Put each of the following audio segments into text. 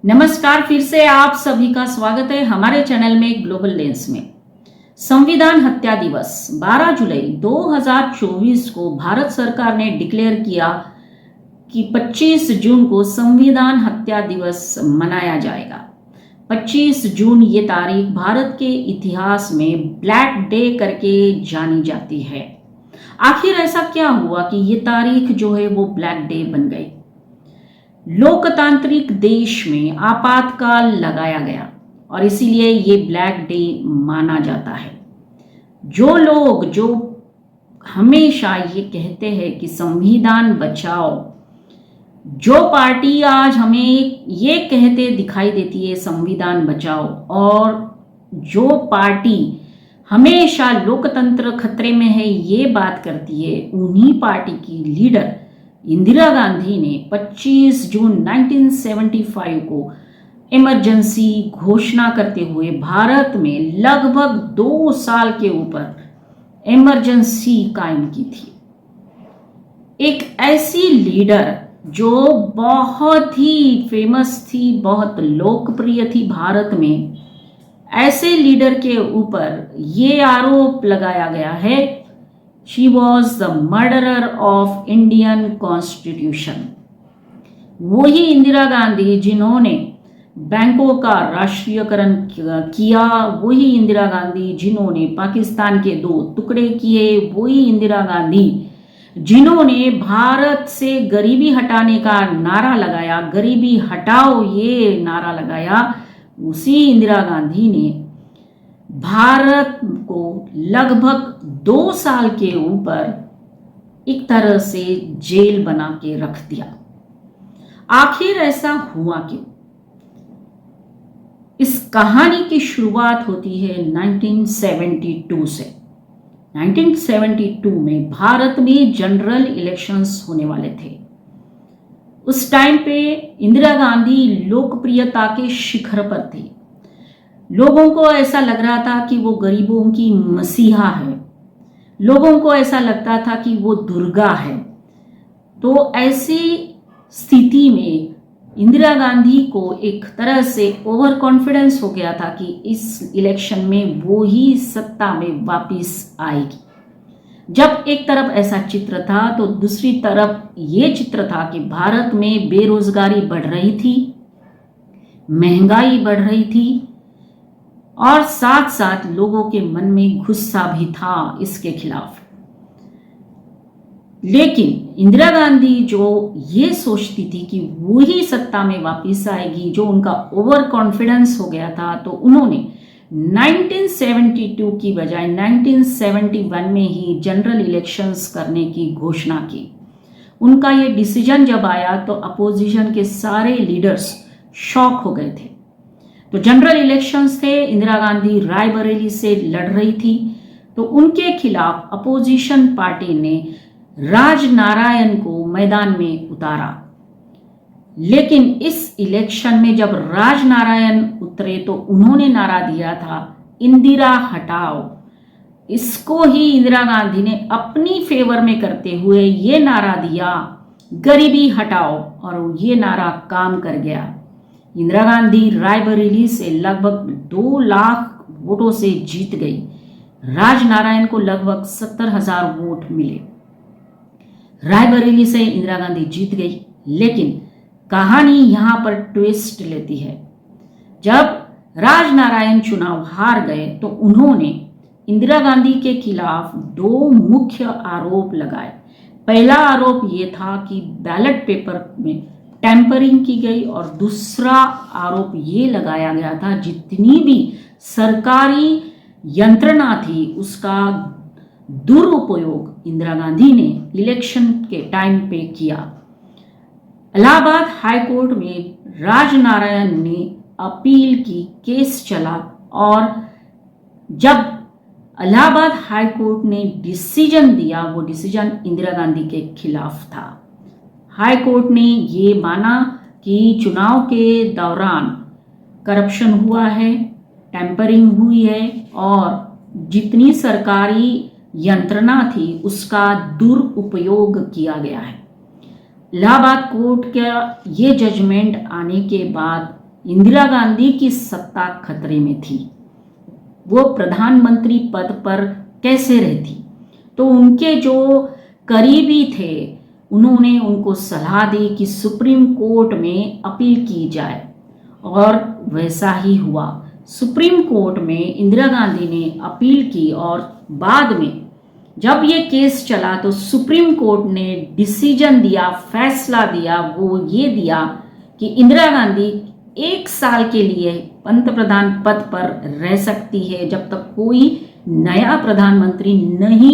नमस्कार, फिर से आप सभी का स्वागत है हमारे चैनल में ग्लोबल लेंस में। संविधान हत्या दिवस 12 जुलाई 2024 को भारत सरकार ने डिक्लेयर किया कि 25 जून को संविधान हत्या दिवस मनाया जाएगा। 25 जून ये तारीख भारत के इतिहास में ब्लैक डे करके जानी जाती है। आखिर ऐसा क्या हुआ कि ये तारीख जो है वो ब्लैक डे बन गई? लोकतांत्रिक देश में आपातकाल लगाया गया और इसीलिए ये ब्लैक डे माना जाता है। जो लोग जो हमेशा ये कहते हैं कि संविधान बचाओ, जो पार्टी आज हमें ये कहते दिखाई देती है संविधान बचाओ, और जो पार्टी हमेशा लोकतंत्र खतरे में है ये बात करती है, उन्हीं पार्टी की लीडर इंदिरा गांधी ने 25 जून 1975 को इमरजेंसी घोषणा करते हुए भारत में लगभग 2 साल के ऊपर इमरजेंसी कायम की थी। एक ऐसी लीडर जो बहुत ही फेमस थी, बहुत लोकप्रिय थी भारत में, ऐसे लीडर के ऊपर ये आरोप लगाया गया है, She was the murderer of Indian Constitution। वही इंदिरा गांधी जिन्होंने बैंकों का राष्ट्रीयकरण किया, वही इंदिरा गांधी जिन्होंने पाकिस्तान के 2 टुकड़े किए, वही इंदिरा गांधी जिन्होंने भारत से गरीबी हटाने का नारा लगाया, गरीबी हटाओ ये नारा लगाया, उसी इंदिरा गांधी ने भारत को लगभग 2 साल के ऊपर एक तरह से जेल बना के रख दिया। आखिर ऐसा हुआ क्यों? इस कहानी की शुरुआत होती है 1972 से। 1972 में भारत में जनरल इलेक्शंस होने वाले थे। उस टाइम पे इंदिरा गांधी लोकप्रियता के शिखर पर थी। लोगों को ऐसा लग रहा था कि वो गरीबों की मसीहा है, लोगों को ऐसा लगता था कि वो दुर्गा है। तो ऐसी स्थिति में इंदिरा गांधी को एक तरह से ओवर कॉन्फिडेंस हो गया था कि इस इलेक्शन में वो ही सत्ता में वापस आएगी। जब एक तरफ ऐसा चित्र था तो दूसरी तरफ ये चित्र था कि भारत में बेरोजगारी बढ़ रही थी, महंगाई बढ़ रही थी और साथ साथ लोगों के मन में गुस्सा भी था इसके खिलाफ। लेकिन इंदिरा गांधी जो ये सोचती थी कि वो ही सत्ता में वापस आएगी, जो उनका ओवर कॉन्फिडेंस हो गया था, तो उन्होंने 1972 की बजाय 1971 में ही जनरल इलेक्शंस करने की घोषणा की। उनका ये डिसीजन जब आया तो अपोजिशन के सारे लीडर्स शॉक हो गए थे। तो जनरल इलेक्शंस थे, इंदिरा गांधी रायबरेली से लड़ रही थी, तो उनके खिलाफ अपोजिशन पार्टी ने राजनारायण को मैदान में उतारा। लेकिन इस इलेक्शन में जब राजनारायण उतरे तो उन्होंने नारा दिया था इंदिरा हटाओ। इसको ही इंदिरा गांधी ने अपनी फेवर में करते हुए ये नारा दिया गरीबी हटाओ, और ये नारा काम कर गया। इंदिरा गांधी रायबरेली से लगभग 2 लाख वोटों से जीत गई। राजनारायण को लगभग 70,000 वोट मिले। रायबरेली से इंदिरा गांधी जीत गई। लेकिन कहानी यहां पर ट्विस्ट लेती है। जब राजनारायण चुनाव हार गए तो उन्होंने इंदिरा गांधी के खिलाफ 2 मुख्य आरोप लगाए। पहला आरोप ये था कि बैलेट पेपर में टैंपरिंग की गई, और दूसरा आरोप ये लगाया गया था जितनी भी सरकारी यंत्रणा थी उसका दुरुपयोग इंदिरा गांधी ने इलेक्शन के टाइम पे किया। इलाहाबाद हाई कोर्ट में राजनारायण ने अपील की, केस चला, और जब इलाहाबाद हाई कोर्ट ने डिसीजन दिया वो डिसीजन इंदिरा गांधी के खिलाफ था। हाई कोर्ट ने ये माना कि चुनाव के दौरान करप्शन हुआ है, टैंपरिंग हुई है, और जितनी सरकारी यंत्रणा थी उसका दुरुपयोग किया गया है। इलाहाबाद कोर्ट का ये जजमेंट आने के बाद इंदिरा गांधी की सत्ता खतरे में थी। वो प्रधानमंत्री पद पर कैसे रहती? तो उनके जो करीबी थे उन्होंने उनको सलाह दी कि सुप्रीम कोर्ट में अपील की जाए, और वैसा ही हुआ। सुप्रीम कोर्ट में इंदिरा गांधी ने अपील की और बाद में जब ये केस चला तो सुप्रीम कोर्ट ने डिसीजन दिया, फैसला दिया, वो ये दिया कि इंदिरा गांधी 1 साल के लिए पंतप्रधान पद पर रह सकती है जब तक कोई नया प्रधानमंत्री नहीं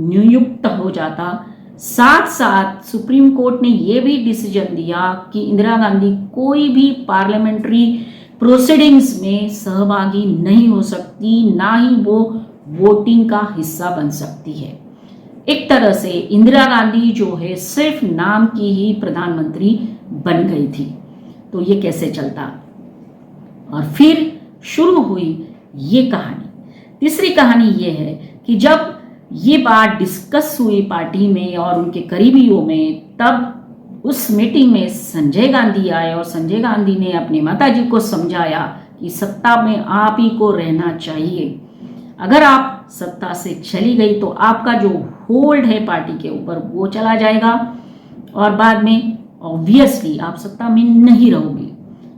नियुक्त हो जाता। साथ साथ सुप्रीम कोर्ट ने यह भी डिसीजन दिया कि इंदिरा गांधी कोई भी पार्लियामेंट्री प्रोसीडिंग्स में सहभागी नहीं हो सकती, ना ही वो वोटिंग का हिस्सा बन सकती है। एक तरह से इंदिरा गांधी जो है सिर्फ नाम की ही प्रधानमंत्री बन गई थी। तो ये कैसे चलता? और फिर शुरू हुई ये कहानी। तीसरी कहानी ये है कि जब ये बात डिस्कस हुई पार्टी में और उनके करीबियों में, तब उस मीटिंग में संजय गांधी आए और संजय गांधी ने अपने माताजी को समझाया कि सत्ता में आप ही को रहना चाहिए। अगर आप सत्ता से चली गई तो आपका जो होल्ड है पार्टी के ऊपर वो चला जाएगा और बाद में ऑब्वियसली आप सत्ता में नहीं रहोगी।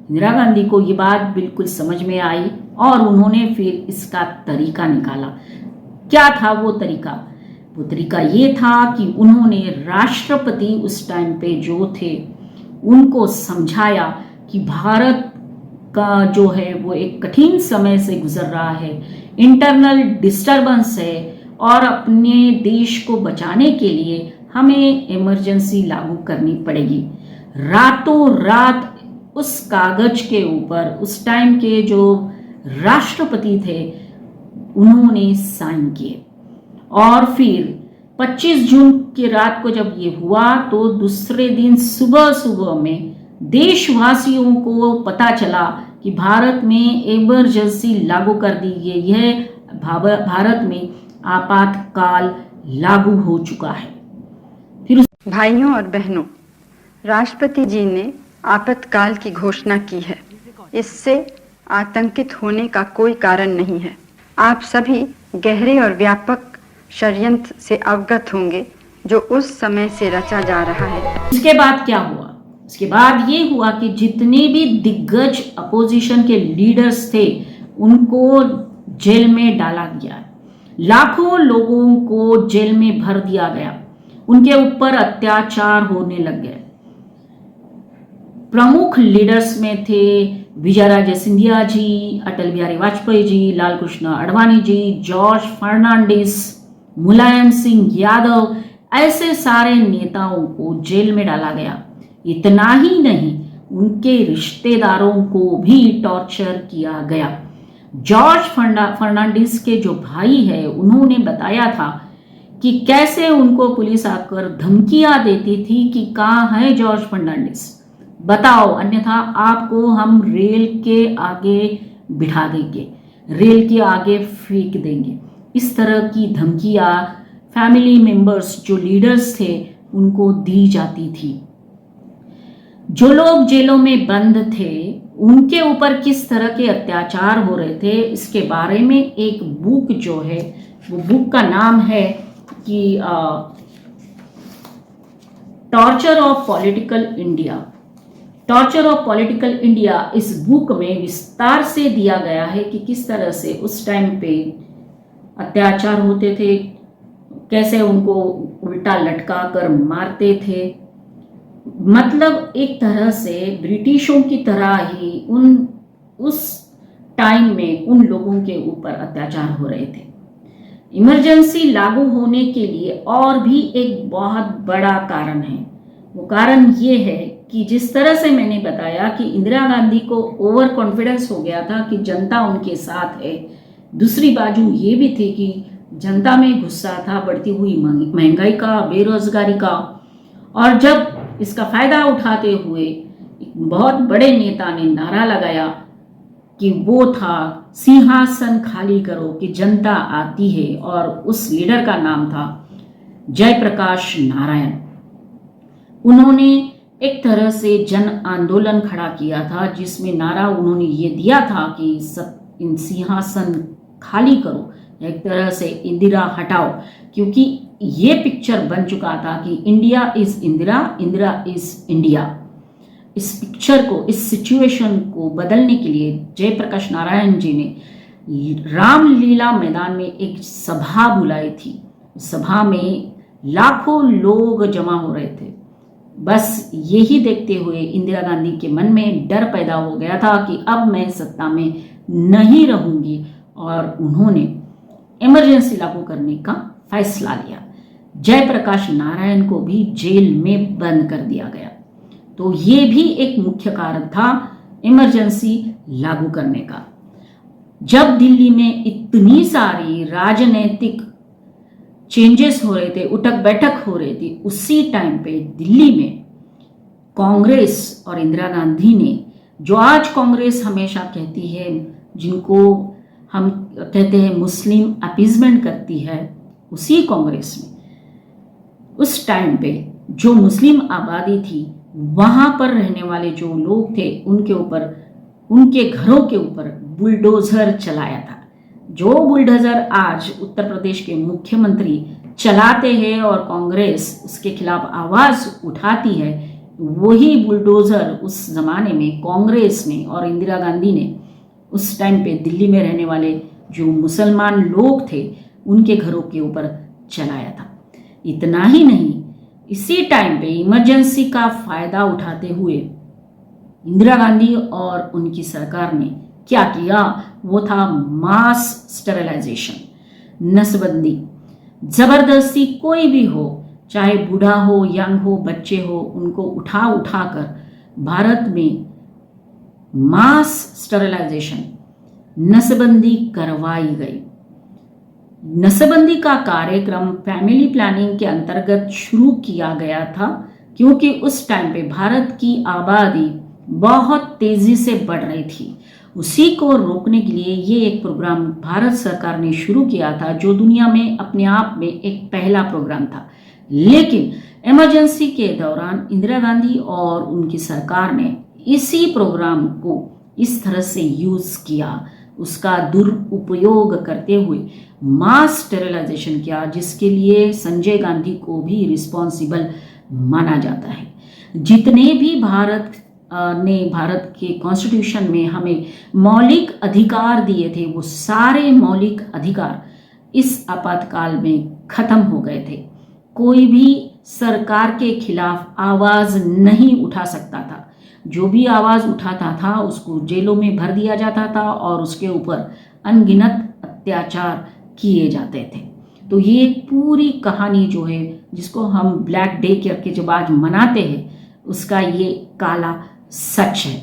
इंदिरा गांधी को ये बात बिल्कुल समझ में आई और उन्होंने फिर इसका तरीका निकाला। क्या था वो तरीका? वो तरीका ये था कि उन्होंने राष्ट्रपति उस टाइम पे जो थे उनको समझाया कि भारत का जो है वो एक कठिन समय से गुजर रहा है, इंटरनल डिस्टरबेंस है और अपने देश को बचाने के लिए हमें इमरजेंसी लागू करनी पड़ेगी। रातों रात उस कागज के ऊपर उस टाइम के जो राष्ट्रपति थे उन्होंने साइन किए और फिर 25 जून की रात को जब ये हुआ तो दूसरे दिन सुबह सुबह में देशवासियों को पता चला कि भारत में इमरजेंसी लागू कर दी गई है, भारत में आपातकाल लागू हो चुका है। फिर भाइयों और बहनों, राष्ट्रपति जी ने आपातकाल की घोषणा की है। इससे आतंकित होने का कोई कारण नहीं है। आप सभी गहरे और व्यापक षड्यंत्र से अवगत होंगे जो उस समय से रचा जा रहा है। इसके बाद क्या हुआ? इसके बाद ये हुआ कि जितने भी दिग्गज अपोजिशन के लीडर्स थे उनको जेल में डाला गया, लाखों लोगों को जेल में भर दिया गया, उनके ऊपर अत्याचार होने लग गए। प्रमुख लीडर्स में थे विजयराजे सिंधिया जी, अटल बिहारी वाजपेयी जी, लाल कृष्ण आडवाणी जी, जॉर्ज फर्नांडिस, मुलायम सिंह यादव, ऐसे सारे नेताओं को जेल में डाला गया। इतना ही नहीं, उनके रिश्तेदारों को भी टॉर्चर किया गया। जॉर्ज फर्नांडिस के जो भाई है उन्होंने बताया था कि कैसे उनको पुलिस आकर धमकियां देती थी कि कहाँ है जॉर्ज फर्नांडिस, बताओ अन्यथा आपको हम रेल के आगे बिठा देंगे, रेल के आगे फेंक देंगे। इस तरह की धमकियां फैमिली मेंबर्स जो लीडर्स थे उनको दी जाती थी। जो लोग जेलों में बंद थे उनके ऊपर किस तरह के अत्याचार हो रहे थे इसके बारे में एक बुक जो है, वो बुक का नाम है कि torture of political India. Torture of political India, इस बुक में विस्तार से दिया गया है कि किस तरह से उस टाइम पे अत्याचार होते थे, कैसे उनको उल्टा लटका कर मारते थे। मतलब एक तरह से ब्रिटिशों की तरह ही उस टाइम में उन लोगों के ऊपर अत्याचार हो रहे थे। इमरजेंसी लागू होने के लिए और भी एक बहुत बड़ा कारण है। वो कारण ये है कि जिस तरह से मैंने बताया कि इंदिरा गांधी को ओवर कॉन्फिडेंस हो गया था कि जनता उनके साथ है, दूसरी बाजू ये भी थी कि जनता में गुस्सा था बढ़ती हुई महंगाई का, बेरोजगारी का, और जब इसका फायदा उठाते हुए एक बहुत बड़े नेता ने नारा लगाया कि वो था सिंहासन खाली करो कि जनता आती है, और उस लीडर का नाम था जयप्रकाश नारायण। उन्होंने एक तरह से जन आंदोलन खड़ा किया था, जिसमें नारा उन्होंने ये दिया था कि सब इन सिंहासन खाली करो, एक तरह से इंदिरा हटाओ, क्योंकि ये पिक्चर बन चुका था कि India is Indira, Indira is India. इस पिक्चर को, इस सिचुएशन को बदलने के लिए जयप्रकाश नारायण जी ने रामलीला मैदान में एक सभा बुलाई थी। सभा में लाखों लोग जमा हो रहे थे। बस यही देखते हुए इंदिरा गांधी के मन में डर पैदा हो गया था कि अब मैं सत्ता में नहीं रहूंगी, और उन्होंने इमरजेंसी लागू करने का फैसला लिया। जयप्रकाश नारायण को भी जेल में बंद कर दिया गया। तो ये भी एक मुख्य कारण था इमरजेंसी लागू करने का। जब दिल्ली में इतनी सारी राजनीतिक चेंजेस हो रहे थे, उठक बैठक हो रही थी, उसी टाइम पे दिल्ली में कांग्रेस और इंदिरा गांधी ने, जो आज कांग्रेस हमेशा कहती है, जिनको हम कहते हैं मुस्लिम अपीजमेंट करती है, उसी कांग्रेस में उस टाइम पे जो मुस्लिम आबादी थी, वहां पर रहने वाले जो लोग थे, उनके ऊपर, उनके घरों के ऊपर बुलडोजर चलाया था। जो बुलडोजर आज उत्तर प्रदेश के मुख्यमंत्री चलाते हैं और कांग्रेस उसके खिलाफ आवाज उठाती है, वही बुलडोजर उस जमाने में कांग्रेस ने और इंदिरा गांधी ने उस टाइम पे दिल्ली में रहने वाले जो मुसलमान लोग थे, उनके घरों के ऊपर चलाया था। इतना ही नहीं, इसी टाइम पे इमरजेंसी का फायदा उठाते हुए इंदिरा गांधी और उनकी सरकार ने क्या किया, वो था मास स्टेरिलाइजेशन, नसबंदी। जबरदस्ती कोई भी हो, चाहे बूढ़ा हो, यंग हो, बच्चे हो, उनको उठा उठा कर भारत में मास स्टेरिलाइजेशन, नसबंदी करवाई गई। नसबंदी का कार्यक्रम फैमिली प्लानिंग के अंतर्गत शुरू किया गया था, क्योंकि उस टाइम पे भारत की आबादी बहुत तेजी से बढ़ रही थी। उसी को रोकने के लिए ये एक प्रोग्राम भारत सरकार ने शुरू किया था, जो दुनिया में अपने आप में एक पहला प्रोग्राम था। लेकिन इमरजेंसी के दौरान इंदिरा गांधी और उनकी सरकार ने इसी प्रोग्राम को इस तरह से यूज किया, उसका दुरुपयोग करते हुए मास स्टेरिलाइजेशन किया, जिसके लिए संजय गांधी को भी रिस्पॉन्सिबल माना जाता है। जितने भी भारत के कॉन्स्टिट्यूशन में हमें मौलिक अधिकार दिए थे, वो सारे मौलिक अधिकार इस आपातकाल में खत्म हो गए थे। कोई भी सरकार के खिलाफ आवाज नहीं उठा सकता था। जो भी आवाज उठाता था उसको जेलों में भर दिया जाता था और उसके ऊपर अनगिनत अत्याचार किए जाते थे। तो ये पूरी कहानी जो है, जिसको हम ब्लैक डे करके जब आज मनाते हैं, उसका ये काला सच है।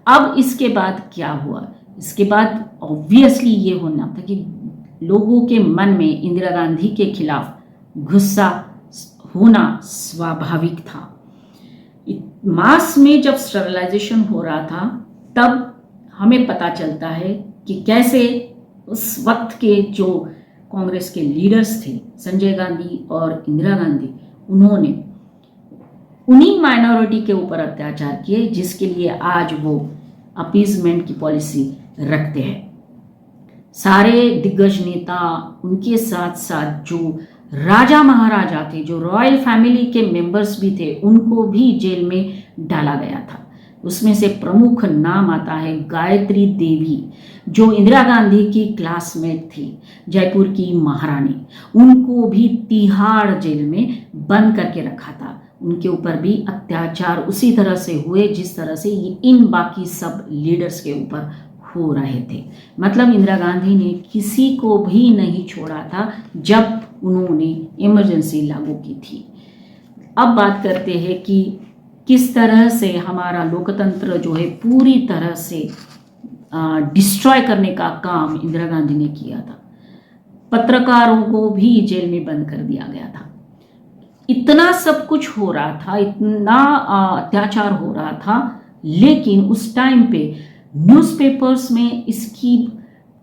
अब इसके बाद क्या हुआ? इसके बाद ऑब्वियसली ये होना था कि लोगों के मन में इंदिरा गांधी के खिलाफ गुस्सा होना स्वाभाविक था। मास में जब स्टेरिलाइजेशन हो रहा था, तब हमें पता चलता है कि कैसे उस वक्त के जो कांग्रेस के लीडर्स थे, संजय गांधी और इंदिरा गांधी, उन्होंने उन्हीं माइनॉरिटी के ऊपर अत्याचार किए, जिसके लिए आज वो अपीजमेंट की पॉलिसी रखते हैं। सारे दिग्गज नेता, उनके साथ साथ जो राजा महाराजा थे, जो रॉयल फैमिली के मेंबर्स भी थे, उनको भी जेल में डाला गया था। उसमें से प्रमुख नाम आता है गायत्री देवी, जो इंदिरा गांधी की क्लासमेट थी, जयपुर की महारानी। उनको भी तिहाड़ जेल में बंद करके रखा था। उनके ऊपर भी अत्याचार उसी तरह से हुए जिस तरह से इन बाकी सब लीडर्स के ऊपर हो रहे थे। मतलब इंदिरा गांधी ने किसी को भी नहीं छोड़ा था जब उन्होंने इमरजेंसी लागू की थी। अब बात करते हैं कि किस तरह से हमारा लोकतंत्र जो है पूरी तरह से डिस्ट्रॉय करने का काम इंदिरा गांधी ने किया था। पत्रकारों को भी जेल में बंद कर दिया गया था। इतना सब कुछ हो रहा था, इतना अत्याचार हो रहा था, लेकिन उस टाइम पे न्यूज़पेपर्स में इसकी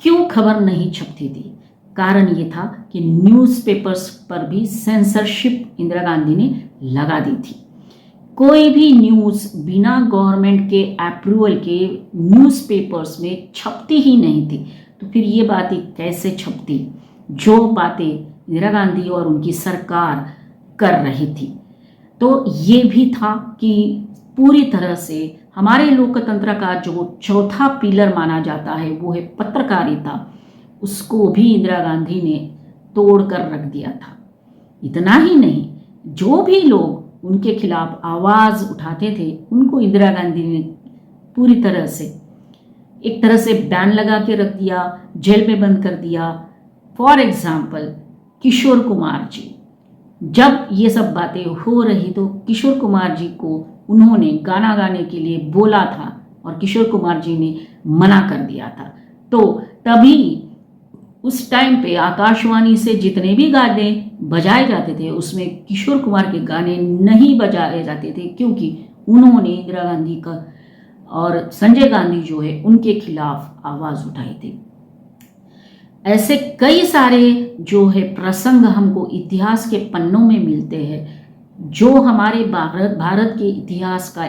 क्यों खबर नहीं छपती थी? कारण ये था कि न्यूज़पेपर्स पर भी सेंसरशिप इंदिरा गांधी ने लगा दी थी। कोई भी न्यूज़ बिना गवर्नमेंट के अप्रूवल के न्यूज़पेपर्स में छपती ही नहीं थी। तो फिर ये बातें कैसे छपती जो बातें इंदिरा गांधी और उनकी सरकार कर रही थी। तो ये भी था कि पूरी तरह से हमारे लोकतंत्र का जो चौथा पिलर माना जाता है वो है पत्रकारिता, उसको भी इंदिरा गांधी ने तोड़ कर रख दिया था। इतना ही नहीं, जो भी लोग उनके खिलाफ आवाज़ उठाते थे उनको इंदिरा गांधी ने पूरी तरह से एक तरह से बैन लगा के रख दिया, जेल में बंद कर दिया। फॉर एग्जाम्पल किशोर कुमार जी, जब ये सब बातें हो रही तो किशोर कुमार जी को उन्होंने गाना गाने के लिए बोला था और किशोर कुमार जी ने मना कर दिया था। तो तभी उस टाइम पे आकाशवाणी से जितने भी गाने बजाए जाते थे उसमें किशोर कुमार के गाने नहीं बजाए जाते थे, क्योंकि उन्होंने इंदिरा गांधी का और संजय गांधी जो है उनके खिलाफ आवाज़ उठाई थी। ऐसे कई सारे जो है प्रसंग हमको इतिहास के पन्नों में मिलते हैं जो हमारे भारत के इतिहास का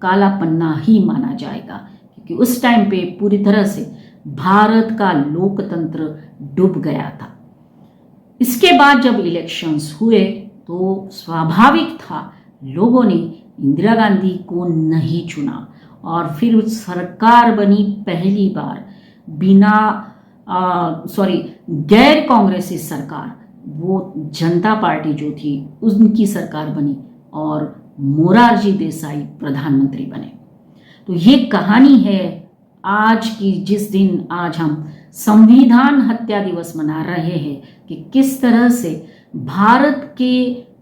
काला पन्ना ही माना जाएगा, क्योंकि उस टाइम पे पूरी तरह से भारत का लोकतंत्र डूब गया था। इसके बाद जब इलेक्शंस हुए तो स्वाभाविक था लोगों ने इंदिरा गांधी को नहीं चुना और फिर सरकार बनी पहली बार बिना गैर कांग्रेसी सरकार, वो जनता पार्टी जो थी उनकी सरकार बनी और मोरारजी देसाई प्रधानमंत्री बने। तो ये कहानी है आज की, जिस दिन आज हम संविधान हत्या दिवस मना रहे हैं कि किस तरह से भारत के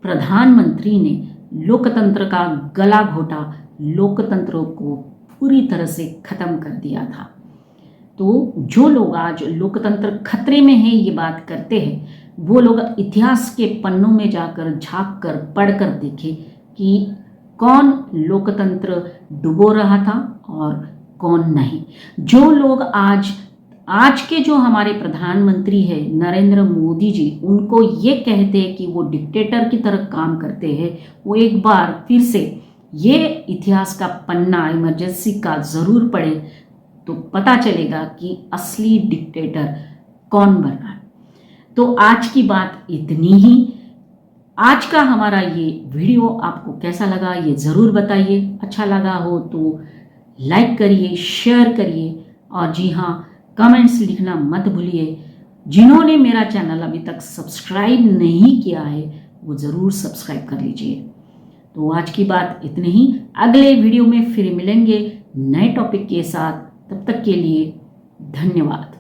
प्रधानमंत्री ने लोकतंत्र का गला घोटा, लोकतंत्र को पूरी तरह से खत्म कर दिया था। तो जो लोग आज लोकतंत्र खतरे में है ये बात करते हैं, वो लोग इतिहास के पन्नों में जाकर झांक कर पढ़कर देखें कि कौन लोकतंत्र डुबो रहा था और कौन नहीं। जो लोग आज के जो हमारे प्रधानमंत्री है नरेंद्र मोदी जी, उनको ये कहते हैं कि वो डिक्टेटर की तरह काम करते हैं, वो एक बार फिर से ये इतिहास का पन्ना इमरजेंसी का ज़रूर पढ़े तो पता चलेगा कि असली डिक्टेटर कौन बना। तो आज की बात इतनी ही। आज का हमारा ये वीडियो आपको कैसा लगा ये ज़रूर बताइए। अच्छा लगा हो तो लाइक करिए, शेयर करिए और जी हाँ, कमेंट्स लिखना मत भूलिए। जिन्होंने मेरा चैनल अभी तक सब्सक्राइब नहीं किया है वो ज़रूर सब्सक्राइब कर लीजिए। तो आज की बात इतनी ही। अगले वीडियो में फिर मिलेंगे नए टॉपिक के साथ। तब तक के लिए धन्यवाद।